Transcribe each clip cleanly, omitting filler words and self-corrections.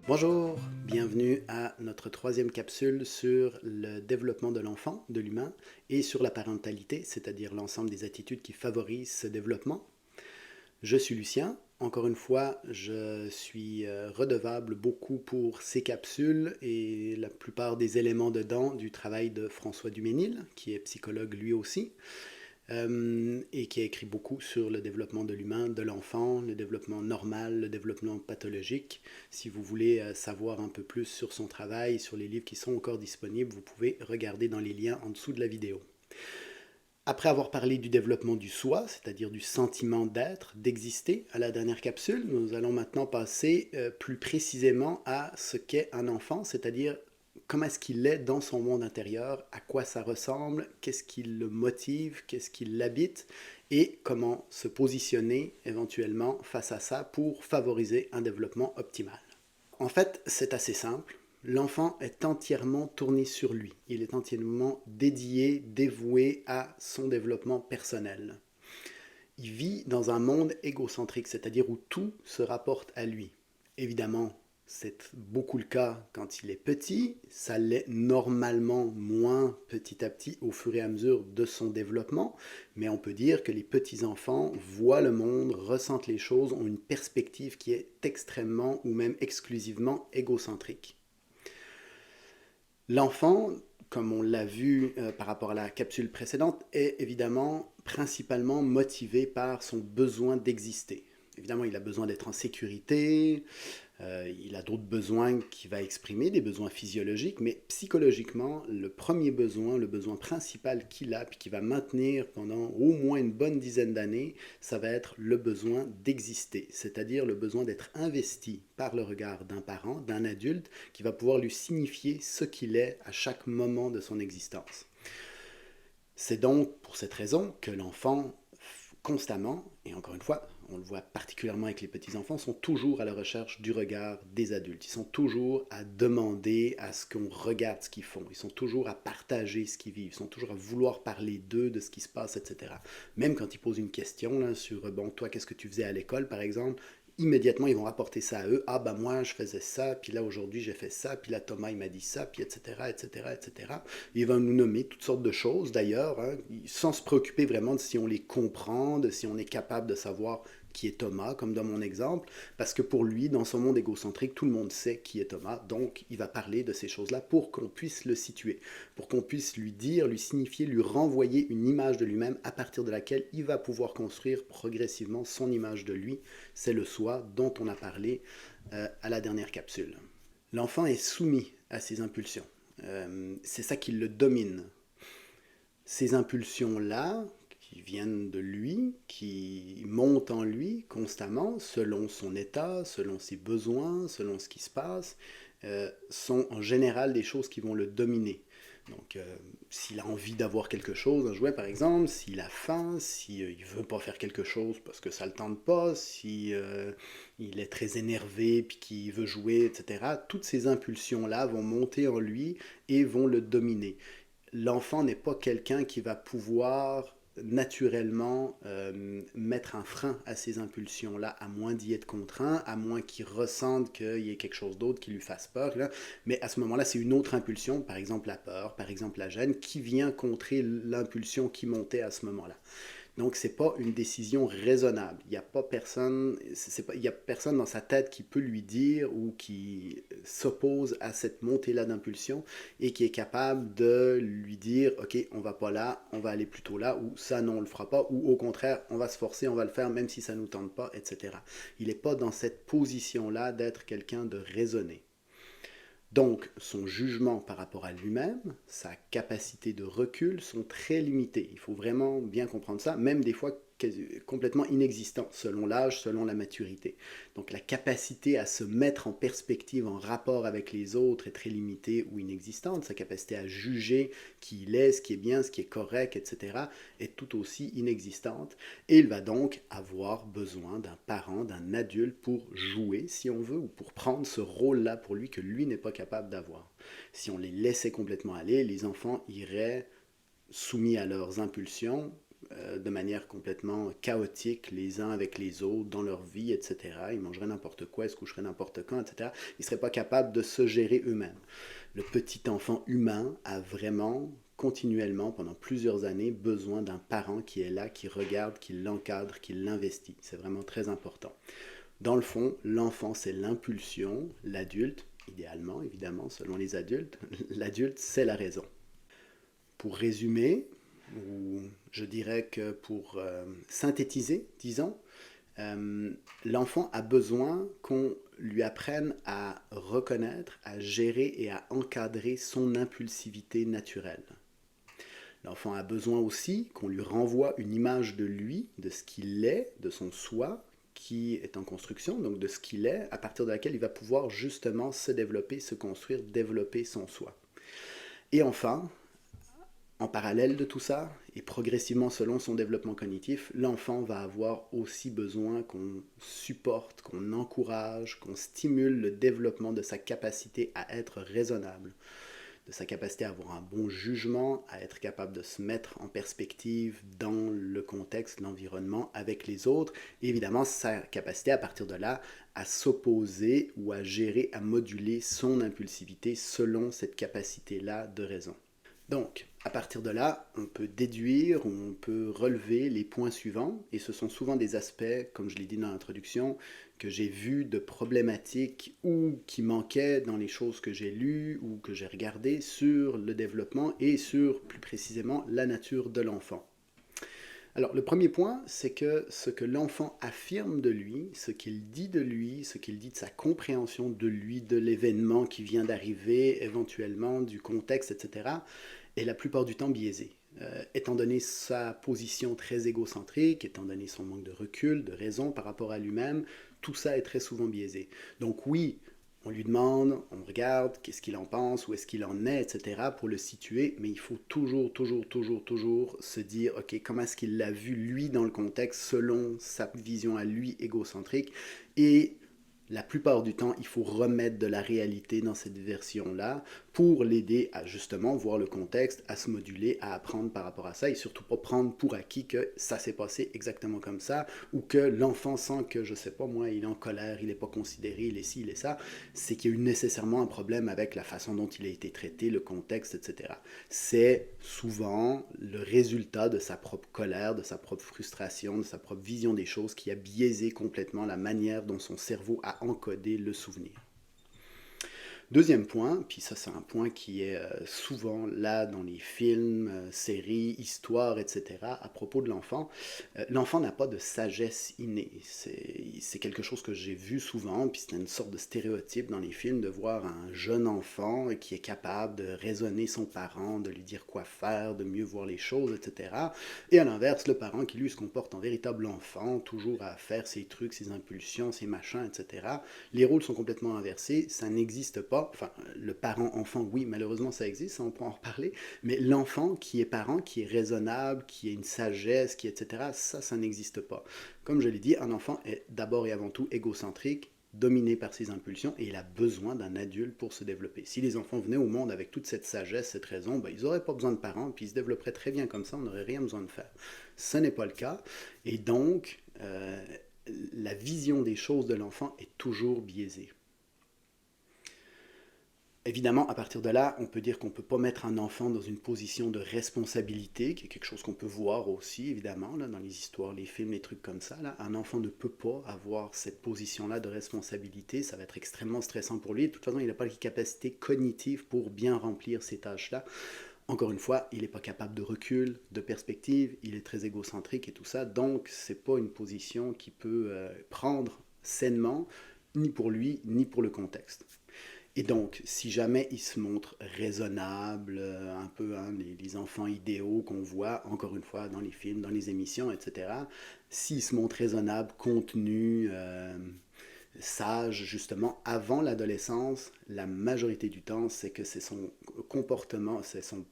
Bonjour, bienvenue à notre troisième capsule sur le développement de l'enfant, de l'humain, et sur la parentalité, c'est-à-dire l'ensemble des attitudes qui favorisent ce développement. Je suis Lucien. Encore une fois, je suis redevable beaucoup pour ces capsules et la plupart des éléments dedans du travail de François Duménil, qui est psychologue lui aussi. Et qui a écrit beaucoup sur le développement de l'humain, de l'enfant, le développement normal, le développement pathologique. Si vous voulez savoir un peu plus sur son travail, sur les livres qui sont encore disponibles, vous pouvez regarder dans les liens en dessous de la vidéo. Après avoir parlé du développement du soi, c'est-à-dire du sentiment d'être, d'exister, à la dernière capsule, nous allons maintenant passer plus précisément à ce qu'est un enfant, c'est-à-dire comment est-ce qu'il est dans son monde intérieur, à quoi ça ressemble, qu'est-ce qui le motive, qu'est-ce qui l'habite, et comment se positionner éventuellement face à ça pour favoriser un développement optimal. En fait, c'est assez simple. L'enfant est entièrement tourné sur lui. Il est entièrement dédié, dévoué à son développement personnel. Il vit dans un monde égocentrique, c'est-à-dire où tout se rapporte à lui. Évidemment, c'est beaucoup le cas quand il est petit, ça l'est normalement moins petit à petit au fur et à mesure de son développement, mais on peut dire que les petits-enfants voient le monde, ressentent les choses, ont une perspective qui est extrêmement ou même exclusivement égocentrique. L'enfant, comme on l'a vu par rapport à la capsule précédente, est évidemment principalement motivé par son besoin d'exister. Évidemment, il a besoin d'être en sécurité, il a d'autres besoins qu'il va exprimer, des besoins physiologiques, mais psychologiquement, le premier besoin, le besoin principal qu'il a, puis qu'il va maintenir pendant au moins une bonne dizaine d'années, ça va être le besoin d'exister, c'est-à-dire le besoin d'être investi par le regard d'un parent, d'un adulte, qui va pouvoir lui signifier ce qu'il est à chaque moment de son existence. C'est donc pour cette raison que l'enfant, constamment, et encore une fois, on le voit particulièrement avec les petits-enfants, sont toujours à la recherche du regard des adultes. Ils sont toujours à demander à ce qu'on regarde ce qu'ils font. Ils sont toujours à partager ce qu'ils vivent. Ils sont toujours à vouloir parler d'eux, de ce qui se passe, etc. Même quand ils posent une question là, sur, bon, toi, qu'est-ce que tu faisais à l'école, par exemple, immédiatement, ils vont rapporter ça à eux. Ah, ben moi, je faisais ça, puis là, aujourd'hui, j'ai fait ça, puis là, Thomas, il m'a dit ça, puis etc., etc., etc. Il va nous nommer toutes sortes de choses, d'ailleurs, hein, sans se préoccuper vraiment de si on les comprend, de si on est capable de savoir qui est Thomas, comme dans mon exemple, parce que pour lui, dans son monde égocentrique, tout le monde sait qui est Thomas, donc il va parler de ces choses-là pour qu'on puisse le situer, pour qu'on puisse lui dire, lui signifier, lui renvoyer une image de lui-même à partir de laquelle il va pouvoir construire progressivement son image de lui. C'est le soi dont on a parlé à la dernière capsule. L'enfant est soumis à ses impulsions. C'est ça qui le domine. Ces impulsions-là, qui viennent de lui, qui montent en lui constamment, selon son état, selon ses besoins, selon ce qui se passe, sont en général des choses qui vont le dominer. Donc, s'il a envie d'avoir quelque chose, un jouet par exemple, s'il a faim, s'il ne veut pas faire quelque chose parce que ça ne le tente pas, si il est très énervé puis qu'il veut jouer, etc., toutes ces impulsions-là vont monter en lui et vont le dominer. L'enfant n'est pas quelqu'un qui va pouvoir naturellement mettre un frein à ces impulsions-là, à moins d'y être contraint, à moins qu'il ressente qu'il y ait quelque chose d'autre qui lui fasse peur. Là. Mais à ce moment-là, c'est une autre impulsion, par exemple la peur, par exemple la gêne, qui vient contrer l'impulsion qui montait à ce moment-là. Donc, ce n'est pas une décision raisonnable. Il n'y a pas personne, il y a personne dans sa tête qui peut lui dire ou qui s'oppose à cette montée-là d'impulsion et qui est capable de lui dire, OK, on va pas là, on va aller plutôt là, ou ça, non, on le fera pas, ou au contraire, on va se forcer, on va le faire même si ça ne nous tente pas, etc. Il n'est pas dans cette position-là d'être quelqu'un de raisonné. Donc, son jugement par rapport à lui-même, sa capacité de recul sont très limités. Il faut vraiment bien comprendre ça, même des fois complètement inexistant, selon l'âge, selon la maturité. Donc, la capacité à se mettre en perspective, en rapport avec les autres est très limitée ou inexistante. Sa capacité à juger qui il est, ce qui est bien, ce qui est correct, etc., est tout aussi inexistante. Et il va donc avoir besoin d'un parent, d'un adulte pour jouer, si on veut, ou pour prendre ce rôle-là pour lui que lui n'est pas capable d'avoir. Si on les laissait complètement aller, les enfants iraient soumis à leurs impulsions, de manière complètement chaotique les uns avec les autres dans leur vie, etc. Ils mangeraient n'importe quoi, ils se coucheraient n'importe quand, etc. Ils ne seraient pas capables de se gérer eux-mêmes. Le petit enfant humain a vraiment continuellement, pendant plusieurs années, besoin d'un parent qui est là, qui regarde, qui l'encadre, qui l'investit. C'est vraiment très important. Dans le fond, l'enfant, c'est l'impulsion, l'adulte, idéalement, évidemment, selon les adultes, l'adulte, c'est la raison. Pour résumer, ou je dirais que pour synthétiser, disons, l'enfant a besoin qu'on lui apprenne à reconnaître, à gérer et à encadrer son impulsivité naturelle. L'enfant a besoin aussi qu'on lui renvoie une image de lui, de ce qu'il est, de son soi, qui est en construction, donc de ce qu'il est, à partir de laquelle il va pouvoir justement se développer, se construire, développer son soi. Et enfin, en parallèle de tout ça, et progressivement selon son développement cognitif, l'enfant va avoir aussi besoin qu'on supporte, qu'on encourage, qu'on stimule le développement de sa capacité à être raisonnable, de sa capacité à avoir un bon jugement, à être capable de se mettre en perspective dans le contexte, l'environnement, avec les autres, et évidemment sa capacité à partir de là à s'opposer ou à gérer, à moduler son impulsivité selon cette capacité-là de raison. Donc, à partir de là, on peut déduire, on peut relever les points suivants, et ce sont souvent des aspects, comme je l'ai dit dans l'introduction, que j'ai vus de problématiques ou qui manquaient dans les choses que j'ai lues ou que j'ai regardées sur le développement et sur, plus précisément, la nature de l'enfant. Alors, le premier point, c'est que ce que l'enfant affirme de lui, ce qu'il dit de lui, ce qu'il dit de sa compréhension de lui, de l'événement qui vient d'arriver, éventuellement, du contexte, etc., est la plupart du temps biaisé. Étant donné sa position très égocentrique, étant donné son manque de recul, de raison par rapport à lui-même, tout ça est très souvent biaisé. Donc oui, on lui demande, on regarde, qu'est-ce qu'il en pense, où est-ce qu'il en est, etc., pour le situer, mais il faut toujours se dire, ok, comment est-ce qu'il l'a vu, lui, dans le contexte, selon sa vision à lui, égocentrique, et la plupart du temps, il faut remettre de la réalité dans cette version-là pour l'aider à justement voir le contexte, à se moduler, à apprendre par rapport à ça et surtout pas prendre pour acquis que ça s'est passé exactement comme ça ou que l'enfant sent que, je sais pas moi, il est en colère, il n'est pas considéré, il est ci, il est ça. C'est qu'il y a eu nécessairement un problème avec la façon dont il a été traité, le contexte, etc. C'est souvent le résultat de sa propre colère, de sa propre frustration, de sa propre vision des choses qui a biaisé complètement la manière dont son cerveau a encodé le souvenir. Deuxième point, puis ça c'est un point qui est souvent là dans les films, séries, histoires, etc. à propos de l'enfant, l'enfant n'a pas de sagesse innée. C'est quelque chose que j'ai vu souvent, puis c'est une sorte de stéréotype dans les films de voir un jeune enfant qui est capable de raisonner son parent, de lui dire quoi faire, de mieux voir les choses, etc. Et à l'inverse, le parent qui lui se comporte en véritable enfant, toujours à faire ses trucs, ses impulsions, ses machins, etc. Les rôles sont complètement inversés, ça n'existe pas. Enfin, le parent-enfant, oui, malheureusement ça existe, on peut en reparler, mais l'enfant qui est parent, qui est raisonnable, qui a une sagesse, qui etc., ça n'existe pas. Comme je l'ai dit, un enfant est d'abord et avant tout égocentrique, dominé par ses impulsions, et il a besoin d'un adulte pour se développer. Si les enfants venaient au monde avec toute cette sagesse, cette raison, ben, ils n'auraient pas besoin de parents, puis ils se développeraient très bien comme ça, on n'aurait rien besoin de faire. Ce n'est pas le cas, et donc la vision des choses de l'enfant est toujours biaisée. Évidemment, à partir de là, on peut dire qu'on ne peut pas mettre un enfant dans une position de responsabilité, qui est quelque chose qu'on peut voir aussi, évidemment, là, dans les histoires, les films, les trucs comme ça. Là. Un enfant ne peut pas avoir cette position-là de responsabilité, ça va être extrêmement stressant pour lui. De toute façon, il n'a pas les capacités cognitives pour bien remplir ces tâches-là. Encore une fois, il n'est pas capable de recul, de perspective, il est très égocentrique et tout ça, donc c'est pas une position qu'il peut prendre sainement, ni pour lui, ni pour le contexte. Et donc, si jamais il se montre raisonnable, un peu les enfants idéaux qu'on voit, encore une fois, dans les films, dans les émissions, etc., s'il se montre raisonnable, contenu, sage, justement, avant l'adolescence, la majorité du temps, c'est que c'est son comportement, c'est son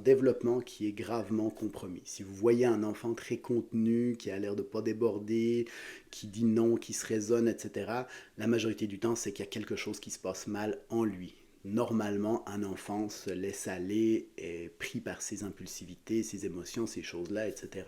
développement qui est gravement compromis. Si vous voyez un enfant très contenu, qui a l'air de ne pas déborder, qui dit non, qui se raisonne, etc., la majorité du temps, c'est qu'il y a quelque chose qui se passe mal en lui. normalement, un enfant se laisse aller, est pris par ses impulsivités, ses émotions, ces choses-là, etc.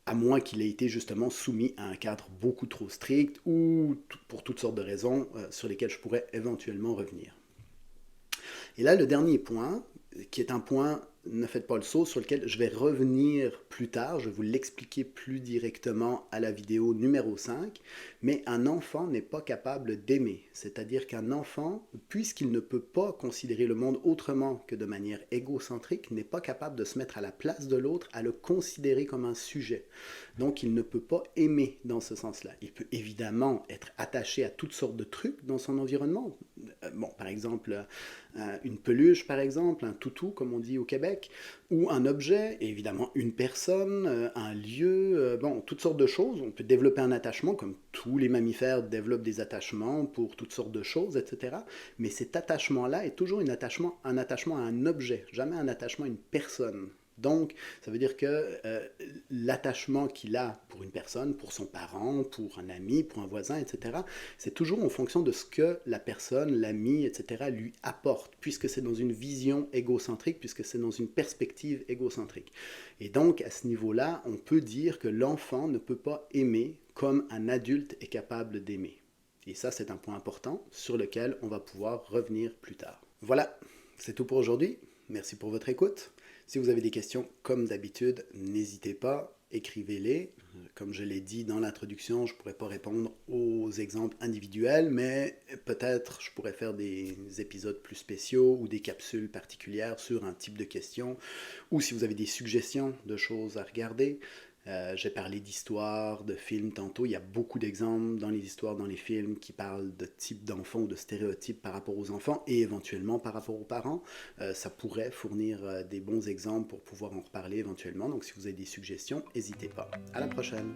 À moins qu'il ait été justement soumis à un cadre beaucoup trop strict ou pour toutes sortes de raisons sur lesquelles je pourrais éventuellement revenir. Et là, le dernier point, qui est un point, ne faites pas le saut, sur lequel je vais revenir plus tard, je vais vous l'expliquer plus directement à la vidéo numéro 5, mais un enfant n'est pas capable d'aimer. C'est-à-dire qu'un enfant, puisqu'il ne peut pas considérer le monde autrement que de manière égocentrique, n'est pas capable de se mettre à la place de l'autre, à le considérer comme un sujet. Donc il ne peut pas aimer dans ce sens-là. Il peut évidemment être attaché à toutes sortes de trucs dans son environnement. Bon, par exemple, une peluche, par exemple, un toutou, comme on dit au Québec, ou un objet, et évidemment une personne, un lieu, bon, toutes sortes de choses. On peut développer un attachement, comme tous les mammifères développent des attachements pour toutes sortes de choses, etc. Mais cet attachement-là est toujours un attachement à un objet, jamais un attachement à une personne. Donc, ça veut dire que l'attachement qu'il a pour une personne, pour son parent, pour un ami, pour un voisin, etc., c'est toujours en fonction de ce que la personne, l'ami, etc., lui apporte, puisque c'est dans une vision égocentrique, puisque c'est dans une perspective égocentrique. Et donc, à ce niveau-là, on peut dire que l'enfant ne peut pas aimer comme un adulte est capable d'aimer. Et ça, c'est un point important sur lequel on va pouvoir revenir plus tard. Voilà, c'est tout pour aujourd'hui. Merci pour votre écoute. Si vous avez des questions, comme d'habitude, n'hésitez pas, écrivez-les. Comme je l'ai dit dans l'introduction, je ne pourrais pas répondre aux exemples individuels, mais peut-être je pourrais faire des épisodes plus spéciaux ou des capsules particulières sur un type de question, ou si vous avez des suggestions de choses à regarder. J'ai parlé d'histoires, de films tantôt. Il y a beaucoup d'exemples dans les histoires, dans les films qui parlent de types d'enfants ou de stéréotypes par rapport aux enfants et éventuellement par rapport aux parents. Ça pourrait fournir des bons exemples pour pouvoir en reparler éventuellement. Donc si vous avez des suggestions, n'hésitez pas. À la prochaine!